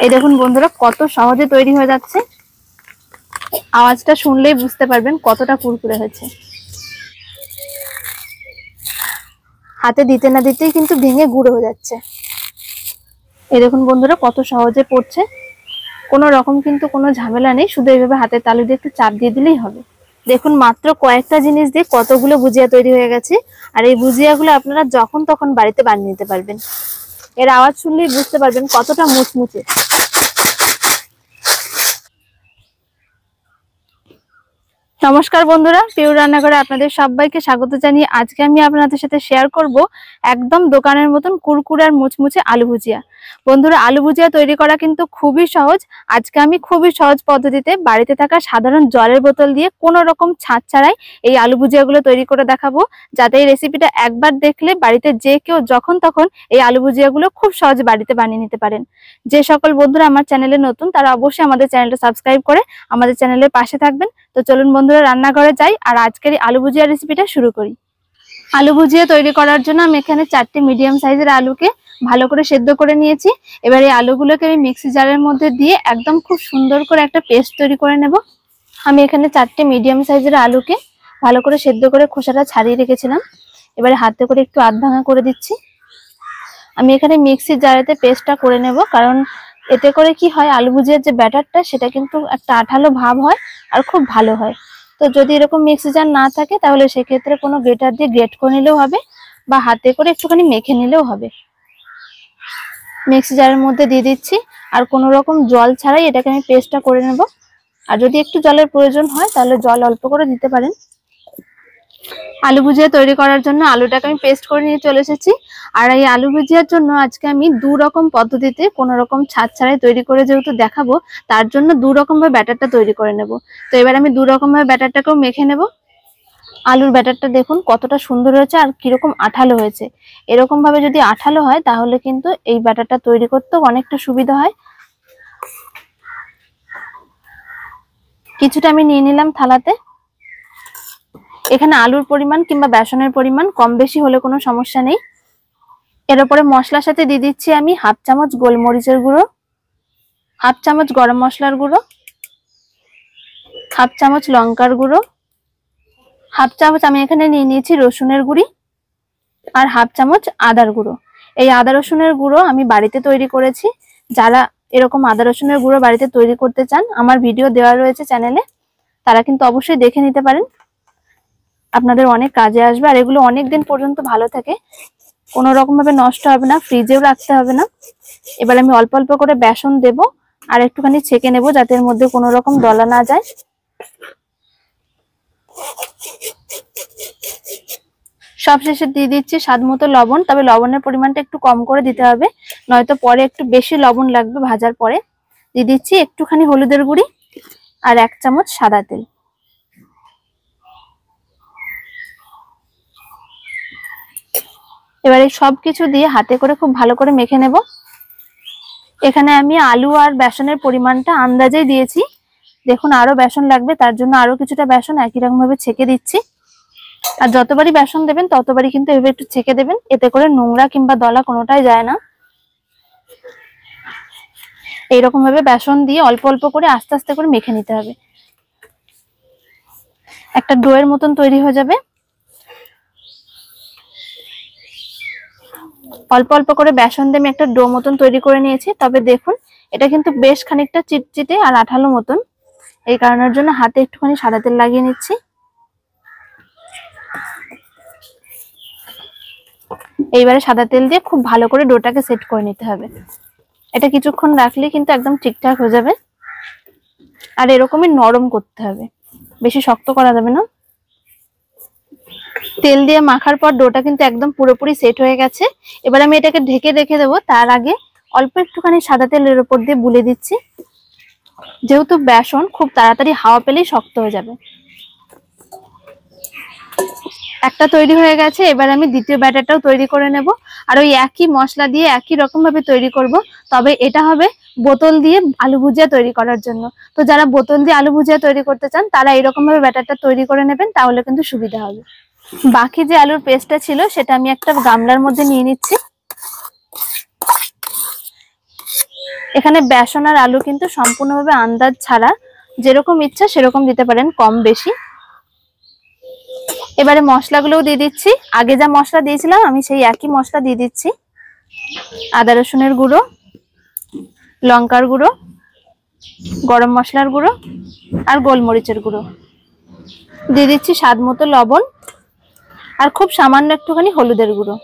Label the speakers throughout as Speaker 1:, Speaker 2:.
Speaker 1: এই দেখুন বন্ধুরা, কত সহজে তৈরি হয়ে যাচ্ছে। আওয়াজটা শুনলেই বুঝতে পারবেন কতটা কুরকুরে হয়েছে। হাতে দিতে না দিতেই কিন্তু ভেঙে গুঁড়ো হয়ে যাচ্ছে। এই দেখুন বন্ধুরা, কত সহজে পড়ছে। কোনো রকম কিন্তু কোনো ঝামেলা নেই, শুধু এইভাবে হাতের তালু দিয়ে একটু চাপ দিয়ে দিলেই হবে। দেখুন, মাত্র কয়েকটা জিনিস দিয়ে কতগুলো ভুজিয়া তৈরি হয়ে গেছে। আর এই ভুজিয়াগুলো আপনারা যখন তখন বাড়িতে বানিয়ে নিতে পারবেন। এর আওয়াজ শুনলেই বুঝতে পারবেন কতটা মুচমুচে। নমস্কার বন্ধুরা, পিউ রান্নাঘরে আপনাদের সবাইকে স্বাগত জানিয়ে আজকে আমি আপনাদের সাথে শেয়ার করব একদম দোকানের মতন কুরকুরে আর মুচমুচে আলু ভুজিয়া। বন্ধুরা, আলু ভুজিয়া তৈরি করা কিন্তু খুবই সহজ। আজকে আমি খুবই সহজ পদ্ধতিতে বাড়িতে থাকা সাধারণ জলের বোতল দিয়ে কোনো রকম ছাঁচ ছাড়াই এই আলু ভুজিয়াগুলো তৈরি করে দেখাবো, যাতে এই রেসিপিটা একবার দেখলে বাড়িতে যে কেউ যখন তখন এই আলু ভুজিয়াগুলো খুব সহজে বাড়িতে বানিয়ে নিতে পারেন। যে সকল বন্ধুরা আমার চ্যানেলে নতুন, তারা অবশ্যই আমাদের চ্যানেলটা সাবস্ক্রাইব করে আমাদের চ্যানেলের পাশে থাকবেন। তো চলুন বন্ধুরা, রান্নাঘরে যাই আর আজকের এই আলু ভুজিয়া রেসিপিটা শুরু করি। আলু ভুজিয়া তৈরি করার জন্য আমি এখানে 4টি মিডিয়াম সাইজের আলুকে ভালো করে সেদ্ধ করে নিয়েছি। এবার এই আলুগুলোকে আমি মিক্সি জারের মধ্যে দিয়ে একদম খুব সুন্দর করে একটা পেস্ট তৈরি করে নেব। আমি এখানে 4টি মিডিয়াম সাইজের আলুকে ভালো করে সেদ্ধ করে খোসাটা ছাড়িয়ে রেখেছিলাম। এবারে হাতে করে একটু আধ ভাঙা করে দিচ্ছি। আমি এখানে মিক্সি জারেতে পেস্টটা করে নেব, কারণ এতে করে কি হয়, আলু ভুজিয়ার যে ব্যাটারটা সেটা কিন্তু একটা আঠালো ভাব হয় আর খুব ভালো হয়। তো যদি এরকম মিক্সি জার না থাকে তাহলে সেক্ষেত্রে কোনো গ্রেটার দিয়ে গ্রেট করে নিলেও হবে, বা হাতে করে একটুখানি মেখে নিলেও হবে। মিক্সি জারের মধ্যে দিয়ে দিচ্ছি, আর কোনো রকম জল ছাড়াই এটাকে আমি পেস্টটা করে নেব। আর যদি একটু জলের প্রয়োজন হয় তাহলে জল অল্প করে দিতে পারেন। আলু ভুজিয়া তৈরি করার জন্য আলুটাকে আমি পেস্ট করে নিয়ে চলে এসেছি। আর এই আলু ভুজিয়ার জন্য আজকে আমি 2 রকম পদ্ধতিতে কোনো রকম ছাঁচ ছাড়াই তৈরি করে যেহেতু দেখাবো, তার জন্য 2 রকম ভাবে ব্যাটারটা তৈরি করে নেব। তো এবার আমি 2 রকম ভাবে ব্যাটারটাকেও মেখে নেব। আলুর ব্যাটারটা দেখুন কতটা সুন্দর হয়েছে আর কিরকম আঠালো হয়েছে। এরকম ভাবে যদি আঠালো হয় তাহলে কিন্তু এই ব্যাটারটা তৈরি করতেও অনেকটা সুবিধা হয়। কিছুটা আমি নিয়ে নিলাম থালাতে। এখানে আলুর পরিমাণ কিংবা বেসনের পরিমাণ কম বেশি হলে কোনো সমস্যা নেই। এর উপরে মশলার সাথে দিয়ে দিচ্ছি আমি 1/2 চামচ গোলমরিচের গুঁড়ো, 1/2 চামচ গরম মশলার গুঁড়ো, 1/2 চামচ লঙ্কার গুঁড়ো, 1/2 চামচ আমি এখানে নিয়ে নিয়েছি রসুনের গুঁড়ি, আর 1/2 চামচ আদার গুঁড়ো। এই আদা রসুনের গুঁড়ো আমি বাড়িতে তৈরি করেছি। যারা এরকম আদা রসুনের গুঁড়ো বাড়িতে তৈরি করতে চান, আমার ভিডিও দেওয়া রয়েছে চ্যানেলে, তারা কিন্তু অবশ্যই দেখে নিতে পারেন। আপনাদের অনেক কাজে আসবে আর এগুলো অনেক দিন পর্যন্ত ভালো থাকে, কোনো রকম ভাবে নষ্ট হবে না, ফ্রিজেও রাখতে হবে না। এবার আমি অল্প অল্প করে বেসন দেব আর একটুখানি ছেঁকে নেব, যাতে এর মধ্যে কোনো রকম দলা না যায়। সবশেষে দিয়ে দিচ্ছি স্বাদ মতো লবণ, তবে লবণের পরিমাণটা একটু কম করে দিতে হবে, নয়তো পরে একটু বেশি লবণ লাগবে ভাজার পরে। দিয়ে দিচ্ছি একটুখানি হলুদের গুঁড়ি আর 1 চামচ সাদা তেল। এবারে সবকিছু দিয়ে হাতে করে খুব ভালো করে মেখে নেব। এখানে আমি আলু আর বেসনের পরিমাণটা আন্দাজেই দিয়েছি। দেখুন, আরো বেসন লাগবে, তার জন্য আরো কিছুটা বেসন একই রকম ভাবে ছেঁকে দিচ্ছি। আর যতবারই বেসন দেবেন ততবারই কিন্তু এভাবে একটু ছেঁকে দেবেন, এতে করে নোংরা কিংবা দলা কোনোটাই যায় না। এইরকম ভাবে বেসন দিয়ে অল্প অল্প করে আস্তে আস্তে করে মেখে নিতে হবে। একটা ডোয়ের মতন তৈরি হয়ে যাবে। অল্প অল্প করে বেসন দিয়ে আমি একটা ডো মতন তৈরি করে নিয়েছি। তবে দেখুন, এটা কিন্তু বেশ খানিকটা চিটচিটে আর আঠালো মতন, এই কারণের জন্য হাতে একটুখানি সাদা তেল লাগিয়ে নিচ্ছি। এইবারে সাদা তেল দিয়ে খুব ভালো করে ডোটাকে সেট করে নিতে হবে। এটা কিছুক্ষণ রাখলে কিন্তু একদম ঠিকঠাক হয়ে যাবে। আর এরকমই নরম করতে হবে, বেশি শক্ত করা যাবে না। তেল দিয়ে মাখার পর ডোটা কিন্তু একদম পুরোপুরি সেট হয়ে গেছে। এবার আমি এটাকে ঢেকে রেখে দেবো। তার আগে অল্প একটুখানি সাদা তেলের উপর দিয়ে বুলে দিচ্ছি, যেহেতু বেসন খুব তাড়াতাড়ি হাওয়া পেলেই শক্ত হয়ে যাবে। একটা তৈরি হয়ে গেছে, এবার আমি দ্বিতীয় ব্যাটারটাও তৈরি করে নেব। আর ওই একই মশলা দিয়ে একই রকম ভাবে তৈরি করব, তবে এটা হবে বোতল দিয়ে আলু ভুজিয়া তৈরি করার জন্য। তো যারা বোতল দিয়ে আলু ভুজিয়া তৈরি করতে চান তারা এরকম ভাবে ব্যাটারটা তৈরি করে নেবেন, তাহলে কিন্তু সুবিধা হবে। বাকি যে আলুর পেস্টটা ছিল সেটা আমি একটা গামলার মধ্যে নিয়ে নিচ্ছি। এখানে বেসন আর আলু কিন্তু সম্পূর্ণভাবে আন্দাজ ছাড়া, যেরকম ইচ্ছা সেরকম দিতে পারেন, কম বেশি। এবারে মশলাগুলোও দিয়ে দিচ্ছি। আগে যা মশলা দিয়েছিলাম আমি সেই একই মশলা দিয়ে দিচ্ছি। আদা রসুনের গুঁড়ো, লঙ্কার গুঁড়ো, গরম মশলার গুঁড়ো আর গোলমরিচের গুঁড়ো। দিয়ে দিচ্ছি স্বাদ মতো লবণ আর খুব সামান্য একটুখানি হলুদের গুঁড়ো।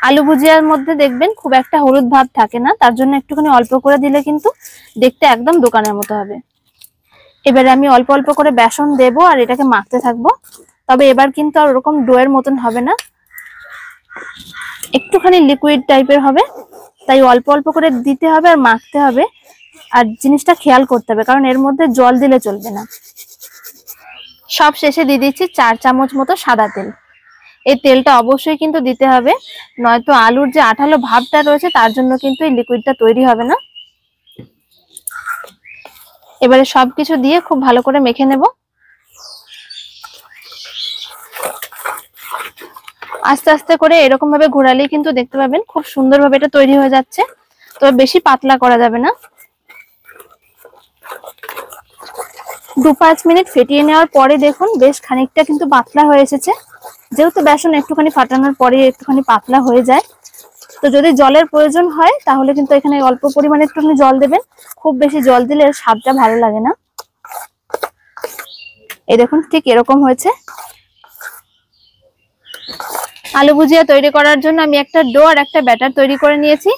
Speaker 1: আলু ভুজিয়ার মধ্যে দেখবেন খুব একটা হলুদ ভাব থাকে না, তার জন্য একটুখানি অল্প করে দিলে কিন্তু দেখতে একদম দোকানের মতো হবে। এবারে আমি অল্প অল্প করে বেসন দেবো আর এটাকে মাখতে থাকবো। তবে এবার কিন্তু আর ওরকম ডোয়ের মতন হবে না, একটুখানি লিকুইড টাইপের হবে, তাই অল্প অল্প করে দিতে হবে আর মাখতে হবে। আর জিনিসটা খেয়াল করতে হবে, কারণ এর মধ্যে জল দিলে চলবে না। সব শেষে দিয়ে দিচ্ছি 4 চামচ মতো সাদা তেল। এই তেলটা অবশ্যই কিন্তু দিতে হবে, নয়তো আলুর যে আঠালো ভাবটা রয়েছে তার জন্য কিন্তু এই লিকুইডটা তৈরি হবে না। এবারে সবকিছু দিয়ে খুব ভালো করে মেখে নেব। আস্তে আস্তে করে এরকম ভাবে ঘোরালেই কিন্তু দেখতে পাবেন খুব সুন্দরভাবে এটা তৈরি হয়ে যাচ্ছে। তবে বেশি পাতলা করা যাবে না। 2-5 মিনিট ফেটিয়ে নেওয়ার পরে দেখুন বেশ খানিকটা কিন্তু পাতলা হয়ে এসেছে। যেহেতু বেসন একটুখানি ফাটানোর পরে একটুখানি পাতলা হয়ে যায়, তো যদি জলের প্রয়োজন হয় তাহলে কিন্তু এখানে অল্প পরিমাণে একটুখানি জল দেবেন। খুব বেশি জল দিলে স্বাদটা ভালো লাগে না। এই দেখুন ঠিক এরকম হয়েছে। আলু ভুজিয়া তৈরি করার জন্য আমি একটা ডো আর একটা ব্যাটার তৈরি করে নিয়েছি।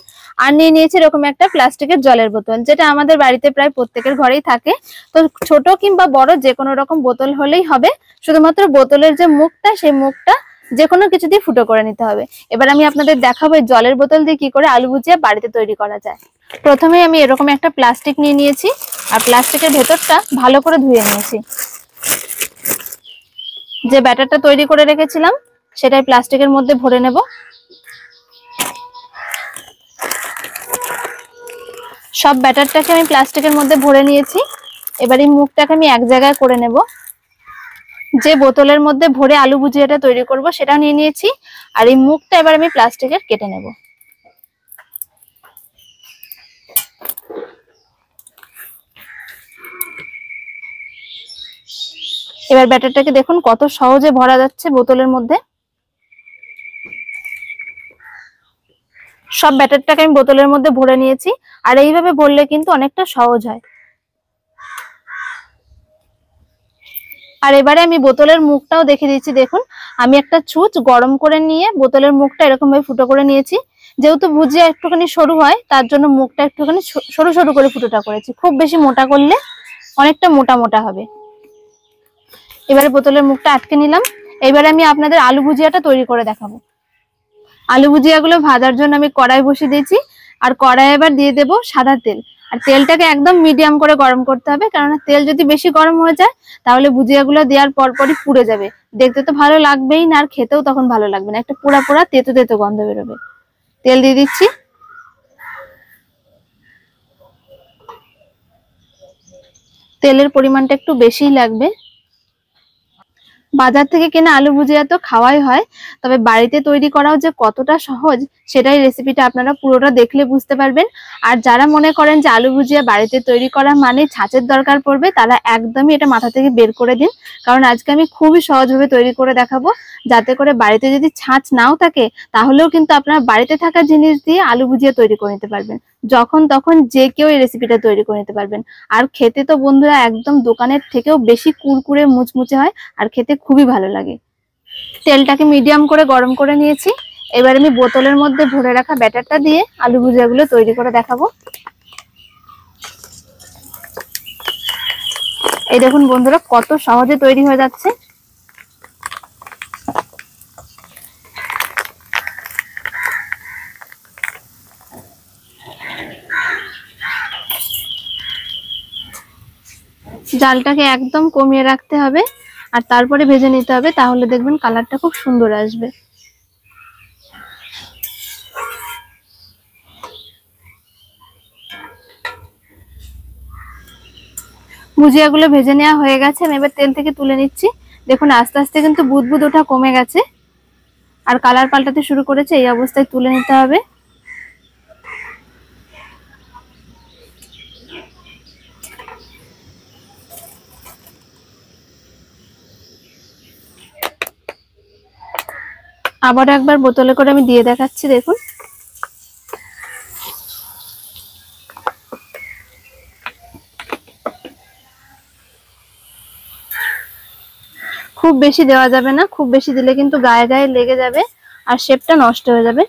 Speaker 1: আর নিয়ে নিয়েছি এরকম একটা প্লাস্টিকের জলের বোতল, যেটা আমাদের বাড়িতে প্রায় প্রত্যেকের ঘরেই থাকে। তো ছোট কিংবা বড় যে কোনো রকম বোতল হলেই হবে। শুধুমাত্র বোতলের যে মুখটা, সেই মুখটা যে কোনো কিছু দিয়ে ফুটো করে নিতে হবে। এবার আমি আপনাদের দেখাবো এই জলের বোতল দিয়ে কি করে আলু ভুজিয়া বাড়িতে তৈরি করা যায়। প্রথমে আমি এরকম একটা প্লাস্টিক নিয়ে নিয়েছি আর প্লাস্টিকের ভেতরটা ভালো করে ধুয়ে নিয়েছি। যে ব্যাটারটা তৈরি করে রেখেছিলাম সেটাই প্লাস্টিকের মধ্যে ভরে নেব। সব ব্যাটারটাকে আমি প্লাস্টিকের মধ্যে ভরে নিয়েছি। এবার এই মুখটাকে আমি এক জায়গায় করে নেব। যে বোতলের মধ্যে ভরে আলু ভুজিয়াটা তৈরি করব সেটা নিয়ে নিয়েছি। আর এই মুখটা এবার আমি প্লাস্টিকের কেটে নেব। এবার ব্যাটারটাকে দেখুন কত সহজে ভরা যাচ্ছে বোতলের মধ্যে। সব ব্যাটারটাকে আমি বোতলের মধ্যে ভরে নিয়েছি। আর এইভাবে ভরলে কিন্তু অনেকটা সহজ হয়। আর এবারে আমি বোতলের মুখটাও দেখে দিচ্ছি। দেখুন আমি একটা ছুঁচ গরম করে নিয়ে বোতলের মুখটা এরকম ভাবে ফুটো করে নিয়েছি। যেহেতু ভুজিয়া একটুখানি সরু হয় তার জন্য মুখটা একটুখানি সরু সরু করে ফুটোটা করেছি। খুব বেশি মোটা করলে অনেকটা মোটা মোটা হবে। এবারে বোতলের মুখটা আটকে নিলাম। এবারে আমি আপনাদের আলু ভুজিয়াটা তৈরি করে দেখাবো। আলু ভুজিয়াগুলো ভাজার জন্য আমি কড়াই বসিয়ে দিয়েছি। আর কড়াই এবার দিয়ে দেবো সাদা তেল। আর তেলটাকে একদম মিডিয়াম করে গরম করতে হবে, কারণ তেল যদি বেশি গরম হয়ে যায় তাহলে ভুজিয়াগুলো দেওয়ার পরপরই পুড়ে যাবে। দেখতে তো ভালো লাগবেই না, আর খেতেও তখন ভালো লাগবে না, একটা পোড়া পোড়া তেতো তেতো গন্ধ বেরোবে। তেল দিয়ে দিচ্ছি। তেলের পরিমাণটা একটু বেশিই লাগবে। বাজার থেকে কেনা আলু ভুজিয়া তো খাওয়াই হয়, তবে বাড়িতে তৈরি করাও যে কতটা সহজ সেটাই রেসিপিটা আপনারা পুরোটা দেখলে বুঝতে পারবেন। আর যারা মনে করেন যে আলু ভুজিয়া বাড়িতে তৈরি করা মানে ছাঁচের দরকার পড়বে, তারা একদমই এটা মাথা থেকে বের করে দিন। কারণ আজকে আমি খুবই সহজভাবে তৈরি করে দেখাবো, যাতে করে বাড়িতে যদি ছাঁচ নাও থাকে তাহলেও কিন্তু আপনারা বাড়িতে থাকা জিনিস দিয়ে আলু ভুজিয়া তৈরি করে নিতে পারবেন। যখন তখন যে কেউ এই রেসিপিটা তৈরি করে নিতে পারবেন। আর খেতে তো বন্ধুরা একদম দোকানের থেকেও বেশি কুরকুরে মুচমুচে হয়, আর খেতে খুবই ভালো লাগে। তেলটাকে মিডিয়াম করে গরম করে নিয়েছি। এবার আমি বোতলের মধ্যে ভরে রাখা ব্যাটারটা দিয়ে আলু ভুজিয়াগুলো তৈরি করে দেখাবো। এই দেখুন বন্ধুরা কত সহজে তৈরি হয়ে যাচ্ছে। জালটাকে একদম কমিয়ে রাখতে হবে আর তারপরে ভেজে নিতে হবে, তাহলে দেখবেন কালারটা খুব সুন্দর আসবে। ভুজিয়াগুলো ভেজে নেওয়া হয়ে গেছে, আমি এবার তেল থেকে তুলে নিচ্ছি। দেখুন আস্তে আস্তে কিন্তু বুদবুদ ওঠা কমে গেছে আর কালার পাল্টাতে শুরু করেছে। এই অবস্থায় তুলে নিতে হবে। আবার একবার বোতলে করে আমি দিয়ে দেখাচ্ছি, দেখুন। খুব বেশি দেওয়া যাবে না, খুব বেশি দিলে কিন্তু গায়ে গায়ে লেগে যাবে আর শেপটা নষ্ট হয়ে যাবে।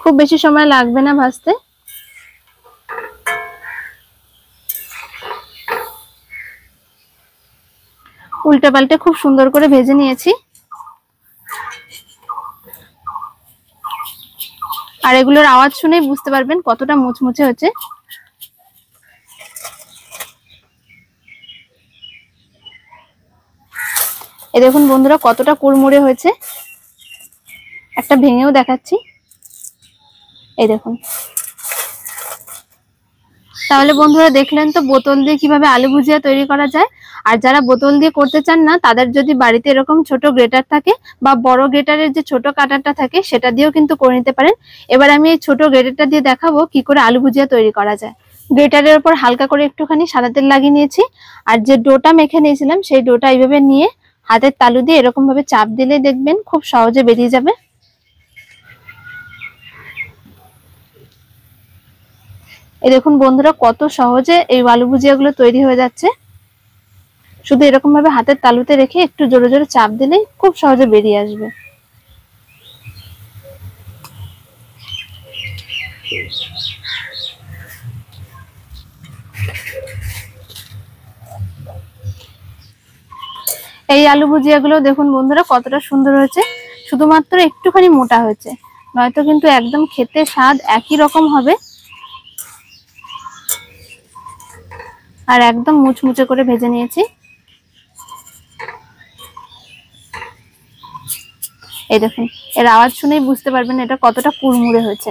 Speaker 1: খুব বেশি সময় লাগবে না ভাজতে। উল্টে পাল্টে খুব সুন্দর করে ভেজে নিয়েছি। আর এগুলোর আওয়াজ শুনেই বুঝতে পারবেন কতটা মুচমুচে হচ্ছে। এই দেখুন বন্ধুরা কতটা কুড়মুড়ে হয়েছে। একটা ভেঙেও দেখাচ্ছি, এই দেখুন। তাহলে বন্ধুরা দেখলেন তো বোতল দিয়ে কিভাবে আলু ভুজিয়া তৈরি করা যায়। আর যারা বোতল দিয়ে করতে চান না, তাদের যদি বাড়িতে এরকম ছোট গ্রেটার থাকে বা বড় গ্রেটারের যে ছোট কাটারটা থাকে সেটা দিয়েও কিন্তু করে নিতে পারেন। এবার আমি এই ছোট গ্রেটারটা দিয়ে দেখাবো কি করে আলু ভুজিয়া তৈরি করা যায়। গ্রেটারের উপর হালকা করে একটুখানি সাদা তেল লাগিয়ে নিয়েছি। আর যে ডোটা মেখে নিয়েছিলাম সেই ডোটা এইভাবে নিয়ে হাতের তালু দিয়ে এরকম ভাবে চাপ দিলে দেখবেন খুব সহজে বেরিয়ে যাবে। এই দেখুন বন্ধুরা কত সহজে এই আলু ভুজিয়াগুলো তৈরি হয়ে যাচ্ছে। শুধু এরকম ভাবে হাতের তালুতে রেখে একটু জোরে জোরে চাপ দিলেই খুব সহজে বেরিয়ে আসবে। এই আলু ভুজিয়াগুলো দেখুন বন্ধুরা কতটা সুন্দর হয়েছে, শুধুমাত্র একটুখানি মোটা হয়েছে, নয়তো কিন্তু একদম খেতে স্বাদ একই রকম হবে। আর একদম মুচমুচে করে ভেজে নিয়েছি। এই দেখুন এর আওয়াজ শুনেই বুঝতে পারবেন এটা কতটা কুড়মুড়ে হয়েছে।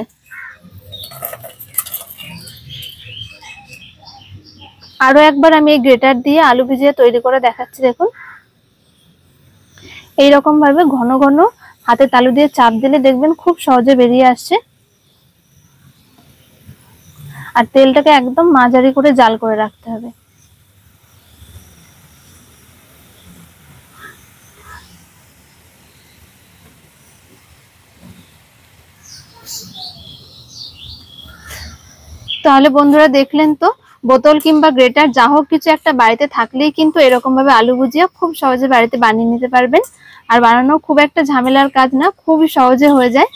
Speaker 1: আরো একবার আমি এই গ্রেটার দিয়ে আলু ভুজিয়া তৈরি করে দেখাচ্ছি, দেখুন। এইরকম ভাবে ঘন ঘন হাতে তালু দিয়ে চাপ দিলে দেখবেন খুব সহজে বেরিয়ে আসছে। আর তেলটাকে একদম মাঝারি করে জাল করে রাখতে হবে। তাহলে বন্ধুরা দেখলেন তো, বোতল কিংবা গ্রেটার যা হোক কিছু একটা বাড়িতে থাকলেই কিন্তু এরকম ভাবে আলু ভুজিয়া খুব সহজে বাড়িতে বানিয়ে নিতে পারবেন। আর বানানো খুব একটা ঝামেলার কাজ না, খুবই সহজে হয়ে যায়।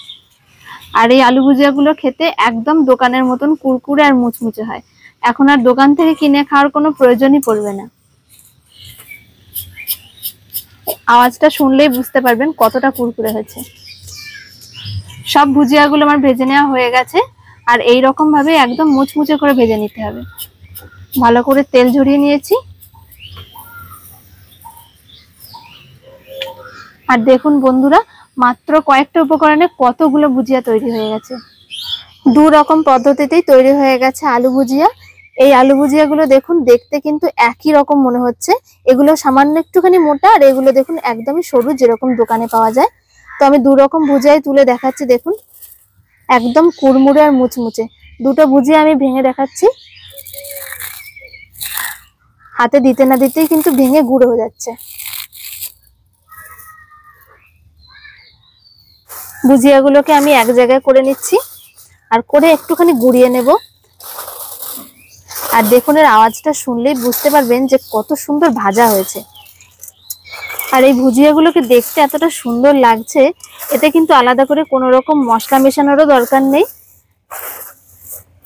Speaker 1: আর এই আলু ভুজিয়াগুলো খেতে একদম দোকানের মতন কুরকুরে আর মুচমুচে হয়। এখন আর দোকান থেকে কিনে খাওয়ার কোনো প্রয়োজনই পড়বে না। আওয়াজটা শুনলেই বুঝতে পারবেন কতটা কুরকুরে হয়েছে। সব ভুজিয়াগুলো আমার ভেজে নেওয়া হয়ে গেছে। আর এই রকম ভাবে একদম মুচমুচে করে ভেজে নিতে হবে। ভালো করে তেল ঝরিয়ে নিয়েছি। আর দেখুন বন্ধুরা মাত্র কয়েকটা উপকরণে কতগুলো ভুজিয়া তৈরি হয়ে গেছে। দু রকম পদ্ধতিতেই তৈরি হয়ে গেছে আলু ভুজিয়া। এই আলু ভুজিয়াগুলো দেখুন দেখতে কিন্তু একই রকম মনে হচ্ছে। এগুলো সামান্য একটুখানি মোটা, আর এগুলো দেখুন একদমই সরু, যেরকম দোকানে পাওয়া যায়। তো আমি দু রকম ভুজিয়াই তুলে দেখাচ্ছি, দেখুন একদম কুড়মুড়ে আর মুচমুচে। দুটো ভুজিয়া আমি ভেঙে দেখাচ্ছি। হাতে দিতে না দিতেই কিন্তু ভেঙে গুঁড়ো হয়ে যাচ্ছে। ভুজিয়াগুলোকে আমি এক জায়গায় করে নিচ্ছি আর করে একটুখানি গুঁড়িয়ে নেব। আর দেখুন এর আওয়াজটা শুনলেই বুঝতে পারবেন যে কত সুন্দর ভাজা হয়েছে। আর এই ভুজিয়াগুলোকে দেখতে এতটা সুন্দর লাগছে, এতে কিন্তু আলাদা করে কোনো রকম মশলা মেশানোরও দরকার নেই।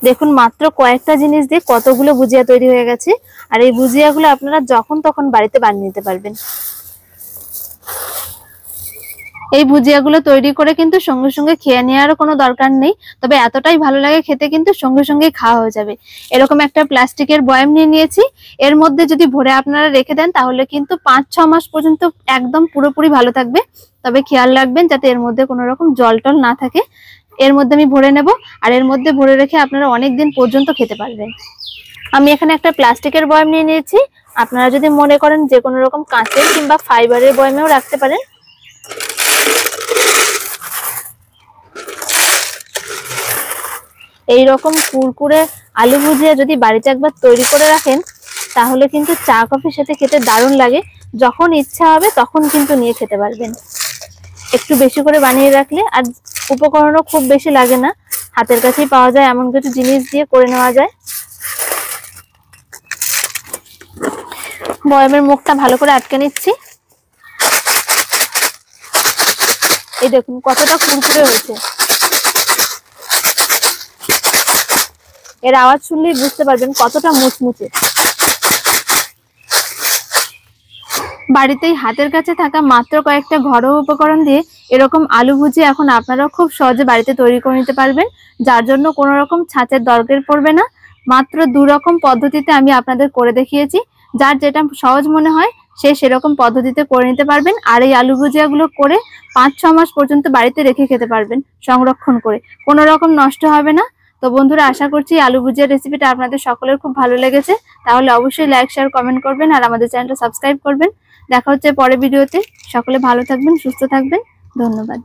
Speaker 1: দেখুন মাত্র কয়েকটা জিনিস দিয়ে কতগুলো ভুজিয়া তৈরি হয়ে গেছে। আর এই ভুজিয়াগুলো আপনারা যখন তখন বাড়িতে বানিয়ে নিতে পারবেন। এই ভুজিয়াগুলো তৈরি করে কিন্তু সঙ্গে সঙ্গে খেয়ে নেওয়ারও কোনো দরকার নেই, তবে এতটাই ভালো লাগে খেতে কিন্তু সঙ্গে সঙ্গে খাওয়া হয়ে যাবে। এরকম একটা প্লাস্টিকের বয়াম নিয়ে নিয়েছি। এর মধ্যে যদি ভরে আপনারা রেখে দেন তাহলে কিন্তু 5-6 মাস পর্যন্ত একদম পুরোপুরি ভালো থাকবে। তবে খেয়াল রাখবেন যাতে এর মধ্যে কোনো রকম জল টল না থাকে। এর মধ্যে আমি ভরে নেব, আর এর মধ্যে ভরে রেখে আপনারা অনেক দিন পর্যন্ত খেতে পারবেন। আমি এখানে একটা প্লাস্টিকের বয়াম নিয়ে নিয়েছি। আপনারা যদি মনে করেন যে কোনো রকম কাঁচের কিংবা ফাইবারের বয়ামেও রাখতে পারেন। এই রকম কুরকুরে আলু ভুজিয়া যদি বাড়িতে একবার তৈরি করে রাখেন তাহলে কিন্তু চা কফির সাথে খেতে দারুণ লাগে। যখন ইচ্ছা হবে তখন কিন্তু নিয়ে খেতে পারবেন। একটু বেশি করে বানিয়ে রাখলে আর উপকরণও খুব বেশি লাগে না, হাতের কাছেই পাওয়া যায়, এমন কিছু জিনিস দিয়ে করে নেওয়া যায়। বয়ামের মুখটা ভালো করে আটকে নিচ্ছি। এই দেখুন কতটা কুরকুরে হয়েছে। এর আওয়াজ শুনলেই বুঝতে পারবেন কতটা মুচমুচে। বাড়িতেই হাতের কাছে থাকা মাত্র কয়েকটা ঘরোয়া উপকরণ দিয়ে এরকম আলু ভুজিয়া এখন আপনারাও খুব সহজে বাড়িতে তৈরি করে নিতে পারবেন, যার জন্য কোনো রকম ছাঁচের দরকার পড়বে না। মাত্র 2 রকম পদ্ধতিতে আমি আপনাদের করে দেখিয়েছি। যার যেটা সহজ মনে হয় সে সেরকম পদ্ধতিতে করে নিতে পারবেন। আর এই আলু ভুজিয়াগুলো করে 5-6 মাস পর্যন্ত বাড়িতে রেখে খেতে পারবেন সংরক্ষণ করে, কোনো রকম নষ্ট হবে না। তো বন্ধুরা, আশা করছি আলু ভুজিয়া রেসিপিটা আপনাদের সকলের খুব ভালো লেগেছে। তাহলে অবশ্যই লাইক, শেয়ার, কমেন্ট করবেন আর আমাদের চ্যানেলটা সাবস্ক্রাইব করবেন। দেখা হচ্ছে পরের ভিডিওতে। সকলে ভালো থাকবেন, সুস্থ থাকবেন। ধন্যবাদ।